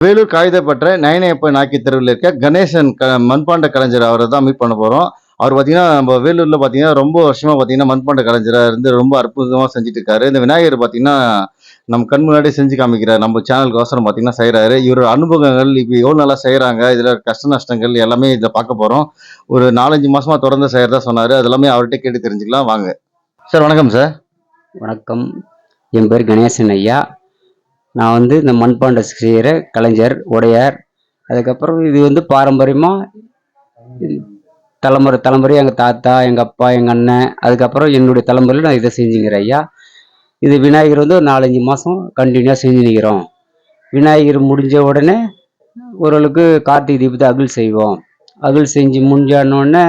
வேலூர் காகிதப்பற்ற நயனையப்ப நாயக்கி தெருவில் இருக்க கணேசன் மண்பாண்ட கலைஞர் அவரை தான் மீட் பண்ண போகிறோம். அவர் பார்த்தீங்கன்னா, நம்ம வேலூரில் பார்த்தீங்கன்னா, ரொம்ப வருஷமா பார்த்தீங்கன்னா, மண்பாண்ட கலைஞரா இருந்து ரொம்ப அற்புதமா செஞ்சுட்டு இருக்காரு. இந்த விநாயகர் பார்த்தீங்கன்னா, நம்ம கண் முன்னாடியே செஞ்சு காமிக்கிறார். நம்ம சேனலுக்கோசரம் பார்த்தீங்கன்னா செய்றாரு. இவரோட அனுபவங்கள் இப்ப எவ்வளோ நாளா செய்றாங்க, இதில கஷ்ட நஷ்டங்கள் எல்லாமே இதில பார்க்க போறோம். ஒரு 4, 5 மாசமா தொடர்ந்து செய்றதா சொன்னாரு. அது எல்லாமே அவர்ட்ட கேட்டு தெரிஞ்சுக்கலாம் வாங்க. சார் வணக்கம் சார். வணக்கம். என் பேர் கணேசன் ஐயா. நான் இந்த மண்பாண்டம் செய்கிற கலைஞர், உடையார். அதுக்கப்புறம் இது பாரம்பரியமாக தலைமுறை தலைமுறையாக எங்கள் தாத்தா, எங்கள் அப்பா, எங்கள் அண்ணன், அதுக்கப்புறம் என்னுடைய தலைமுறையில் நான் இதை செஞ்சுக்கிறேன் ஐயா. இது விநாயகர் ஒரு 4, 5 மாதம் கண்டினியூவாக செஞ்சு நிற்கிறோம். விநாயகர் முடிஞ்ச உடனே ஓரளவுக்கு கார்த்திகை தீபத்தை அகல் செய்வோம். அகல் செஞ்சு முடிஞ்சோடனே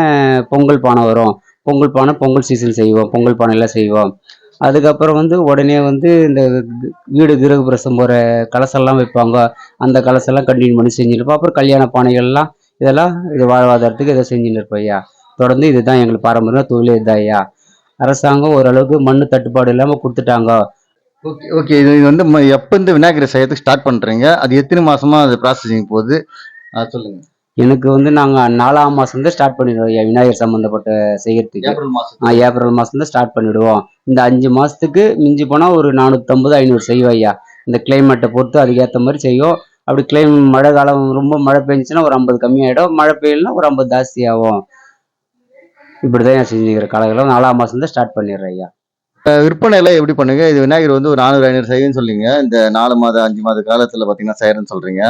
பொங்கல் பானை வரும். பொங்கல் பானை பொங்கல் சீசன் செய்வோம். பொங்கல் பானையெல்லாம் செய்வோம். அதுக்கப்புறம் உடனே இந்த வீடு கிரகப்பிரவேசம் போகிற கலசம்லாம் வைப்பாங்க. அந்த கலசம்லாம் கண்டினியூ பண்ணி செஞ்சுருப்போம். அப்புறம் கல்யாண பானைகள்லாம் இதெல்லாம் இது வாழ்வாதாரத்துக்கு இதை செஞ்சுன்னு இருப்போம் ஐயா. தொடர்ந்து இதுதான் எங்களுக்கு பாரம்பரிய தொழிலே இதுதான் ஐயா. அரசாங்கம் ஓரளவுக்கு மண் தட்டுப்பாடு இல்லாமல் கொடுத்துட்டாங்க. Okay, okay. இது வந்து எப்ப இந்த விநாயகரை செய்யறதுக்கு ஸ்டார்ட் பண்றீங்க? அது எத்தன மாசமா அது ப்ராசஸிங் போகுது? சொல்லுங்க. எனக்கு நாங்கள் 4ஆம் மாதம் தான் ஸ்டார்ட் பண்ணிடுவோம் ஐயா விநாயகர் சம்மந்தப்பட்ட செய்யறதுக்கு. ஏப்ரல் மாசம். ஏப்ரல் மாதம் தான் ஸ்டார்ட் பண்ணிடுவோம். இந்த 5 மாதத்துக்கு மிஞ்சி போனால் ஒரு 450, 500 செய்வோம் ஐயா. இந்த கிளைமேட்டை பொறுத்து அதுக்கேற்ற மாதிரி செய்யும். அப்படி மழை காலம் ரொம்ப மழை பெஞ்சுன்னா ஒரு 50 கம்மியாயிடும். மழை பெய்யலனா ஒரு 50 ஜாஸ்தி ஆகும். இப்படிதான் செஞ்சுக்கிற காலகட்டம் 4ஆம் மாதம் தான் ஸ்டார்ட் பண்ணிடுறேன் ஐயா. விற்பனை எல்லாம் எப்படி பண்ணுவீங்க? இது விநாயகர் வந்து ஒரு 400, 500 செய்யுன்னு சொல்றீங்க. இந்த 4 மாத, 5 மாத காலத்துல பார்த்தீங்கன்னா செய்றேன்னு சொல்றீங்க.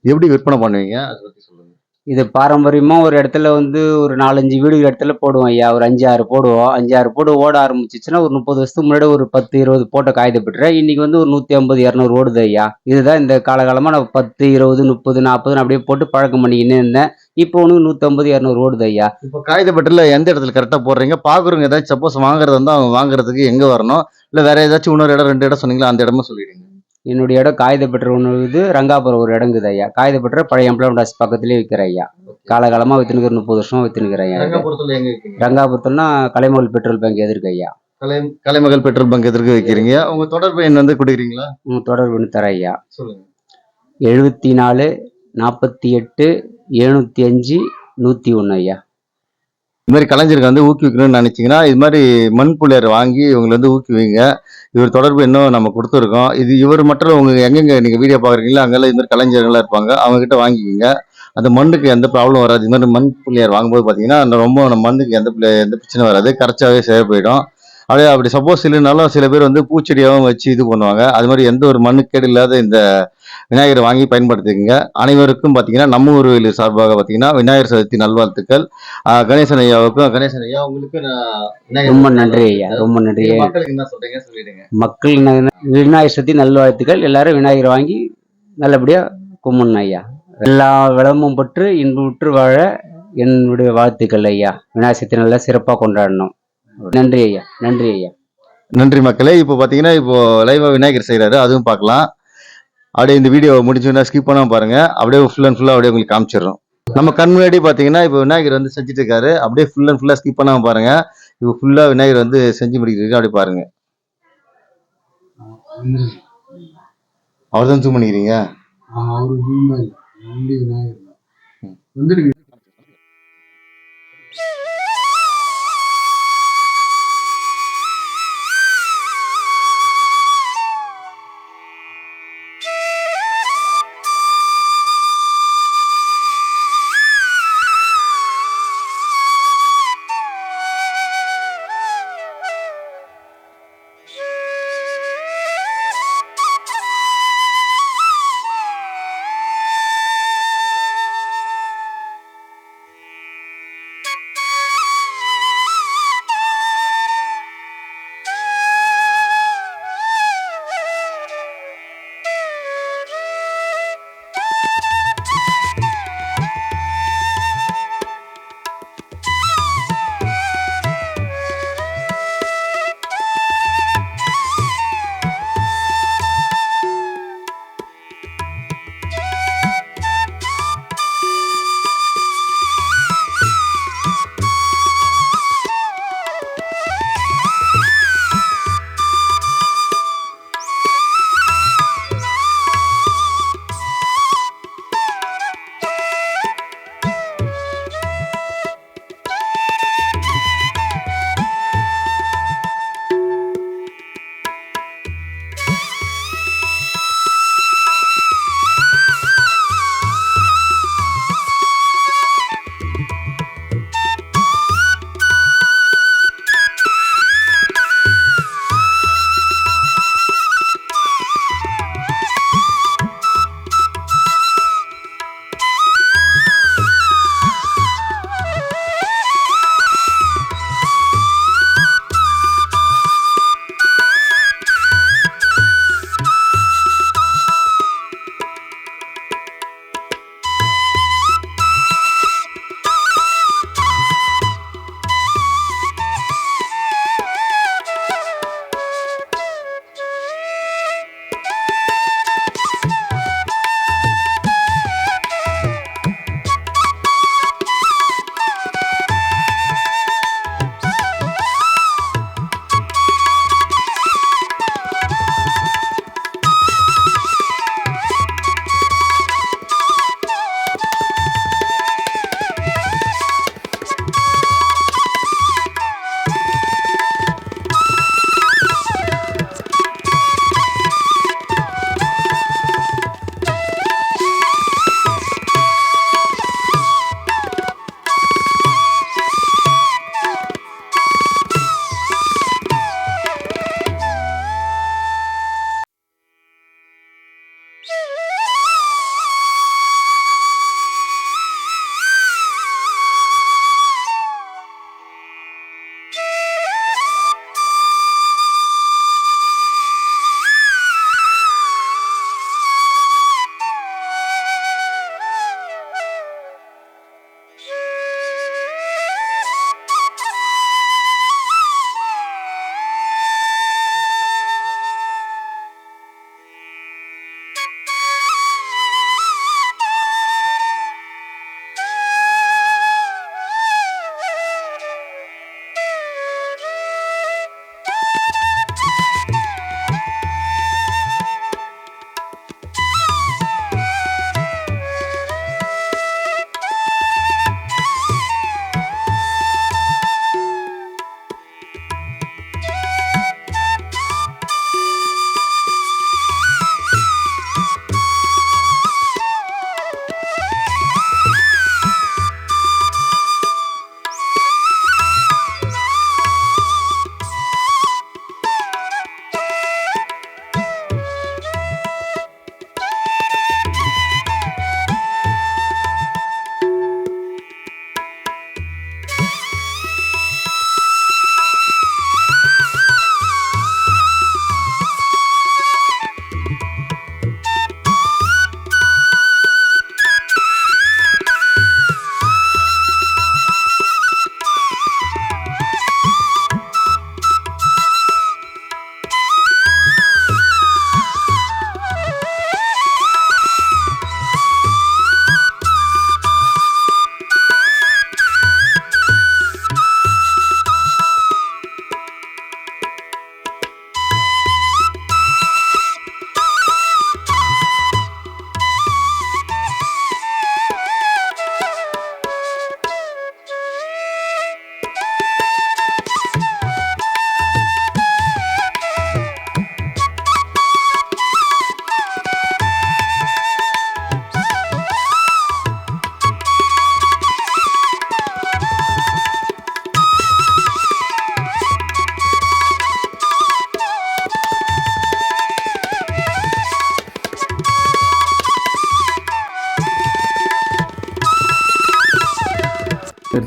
எப்படி விற்பனை பண்ணுவீங்க? அத பத்தி சொல்லுங்க. இது பாரம்பரியமா ஒரு இடத்துல ஒரு 4, 5 வீடு இடத்துல போடுவோம் ஐயா. ஒரு 5, 6 போடுவோம். 5, 6 போடு ஓட ஆரம்பிச்சுச்சுன்னா ஒரு 30 வருஷத்துக்கு முன்னாடி ஒரு 10, 20 போட்ட காகிதப்பட்டற இன்னைக்கு ஒரு 150, 200 ஓடுது ஐயா. இதுதான் இந்த காலகாலமா நான் 10, 20, 30, 40 அப்படியே போட்டு பழக்கம் பண்ணிக்கின்னு இருந்தேன். இப்போ 150, 200 ஓடுது ஐயா. இப்போ காகிதப்பட்டில எந்த இடத்துல கரெக்ட்டா போடுறீங்க? பார்க்குறவங்க ஏதாச்சும் சப்போஸ் வாங்குறதா இருந்தா அவங்க வாங்குறதுக்கு எங்க வரணும்? இல்ல வேற ஏதாச்சும் இன்னொரு இடம் 2 இடம் சொன்னீங்களா? அந்த இடமும் சொல்லிடுங்க. என்னுடைய இடம் காகிதப்பட்டற ஒன்று ரங்காபுரம் ஒரு இடங்குது ஐயா. காகிதப்பட்டற பழைய எம்ப்ளாய்மெண்ட் ஆஃபீஸ் பக்கத்துலேயே விற்கிறேன் ஐயா. காலகாலமா வித்துனுக்கிற 30 வருஷமா வித்துனுக்கிறேன் ஐயா. ரங்கபுரத்துல எங்க விக்கிறீங்க? ரங்காபுரத்துலனா கலைமகள் பெட்ரோல் பங்க் எதிர்க்கு ஐயா. கலைமகள் பெட்ரோல் பங்க் எதிர்க்க வைக்கிறீங்க. உங்க தொடர்பு எண் வந்து குடுக்குறீங்களா? தொடர்பு பண்ணி தரேன் ஐயா. சொல்லுங்க. 74 48 705 101 ஐயா. இது மாதிரி கலைஞருக்கு வந்து ஊக்குவிக்கணும்னு நினைச்சீங்கன்னா, இது மாதிரி மண்புள்ளையர் வாங்கி இவங்கள வந்து ஊக்குவிங்க. இவர் தொடர்பு இன்னும் நம்ம குடுத்துருக்கோம். இது இவர் மட்டும் உங்க எங்கெங்க நீங்க வீடியோ பார்க்குறீங்களோ, அங்கெல்லாம் இது மாதிரி கலைஞர்கள்லாம் இருப்பாங்க. அவங்க கிட்ட வாங்கிக்கங்க. அந்த மண்ணுக்கு எந்த ப்ராப்ளம் வராது. இது மாதிரி மண் புள்ளையர் வாங்கும்போது பார்த்தீங்கன்னா, அந்த ரொம்ப நம்ம மண்ணுக்கு எந்த பிரச்சனையும் வராது. கரைச்சாவே சரியா போயிடும். அப்படியே அப்படி சப்போஸ் இல்லைனாலும் சில பேர் வந்து பூச்செடியாவும் வச்சு இது பண்ணுவாங்க. அது மாதிரி எந்த ஒரு மண்ணுக்கேடு இல்லாத இந்த விநாயகரை வாங்கி பயன்படுத்திக்கங்க. அனைவருக்கும் பார்த்தீங்கன்னா, நம்ம ஊர் வேலூர் சார்பாக பார்த்தீங்கன்னா, விநாயகர் சதுர்த்தி நல்வாழ்த்துக்கள். கணேசன் ஐயா உங்களுக்கு நான் ரொம்ப நன்றி ஐயா. ரொம்ப நன்றி. மக்களுக்கு என்ன சொல்றீங்க சொல்லிடுங்க. மக்கள் விநாயகர் சதுர்த்தி நல்வாழ்த்துக்கள். எல்லாரும் விநாயகர் வாங்கி நல்லபடியா கும்பிடணும் ஐயா. எல்லா வளமும் பெற்று இன்புற்று வாழ என்னுடைய வாழ்த்துக்கள் ஐயா. விநாயகர் சதுர்த்தி நல்லா சிறப்பாக கொண்டாடணும். நன்றி ஐயா. நன்றி ஐயா. நன்றி மக்களே. இப்போ பார்த்தீங்கன்னா, இப்போ லைவா விநாயகர் செய்றாரு. அதுவும் பார்க்கலாம். அப்படியே இந்த வீடியோ முடிஞ்சோன்னா ஸ்கிப் பண்ணாம பாருங்க. அப்படியே ஃபுல் அண்ட் ஃபுல்லா அப்படியே உங்களுக்கு காமிச்சிடுறோம். நம்ம கண் முன்னாடி பார்த்தீங்கன்னா, இப்போ விநாயகர் வந்து செஞ்சுட்டு இருக்காரு. அப்படியே ஃபுல் அண்ட் ஃபுல்லா ஸ்கிப் பண்ணாம பாருங்க. இப்போ ஃபுல்லா விநாயகர் வந்து செஞ்சு முடிக்கிறாரு. அப்படியே பாருங்க. அவர் தான் ஜூம் பண்ணிக்கிறீங்க. அவரு விநாயகர் வந்துடுங்க.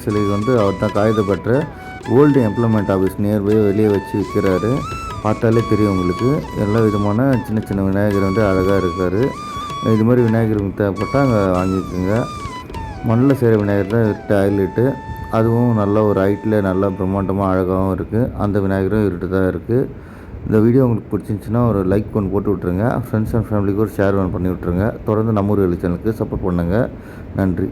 விநாயகர் சிலை வந்து அவர் தான் காகித பெற்ற ஓல்டு எம்ப்ளாய்மெண்ட் ஆஃபீஸ் நியர்பை வெளியே வச்சு விற்கிறாரு. பார்த்தாலே தெரியும் உங்களுக்கு. எல்லா விதமான சின்ன சின்ன விநாயகர் வந்து அழகாக இருக்கார். இது மாதிரி விநாயகர் தேவைப்பட்டால் அங்கே வாங்கிக்கோங்க. மண்ணில் செய்கிற விநாயகர் தான் டாய்லெட்டு, அதுவும் நல்ல ஒரு ஹைட்டில் நல்லா பிரம்மாண்டமாக அழகாகவும் இருக்குது. அந்த விநாயகரும் இருட்டு தான் இருக்குது. இந்த வீடியோ உங்களுக்கு பிடிச்சிருந்துச்சின்னா ஒரு லைக் ஒன்று போட்டு விட்ருங்க. ஃப்ரெண்ட்ஸ் அண்ட் ஃபேமிலிக்கு ஒரு ஷேர் ஒன்று பண்ணி விட்ருங்க. தொடர்ந்து நம்ம ஊர் சேனலுக்கு சப்போர்ட் பண்ணுங்கள். நன்றி.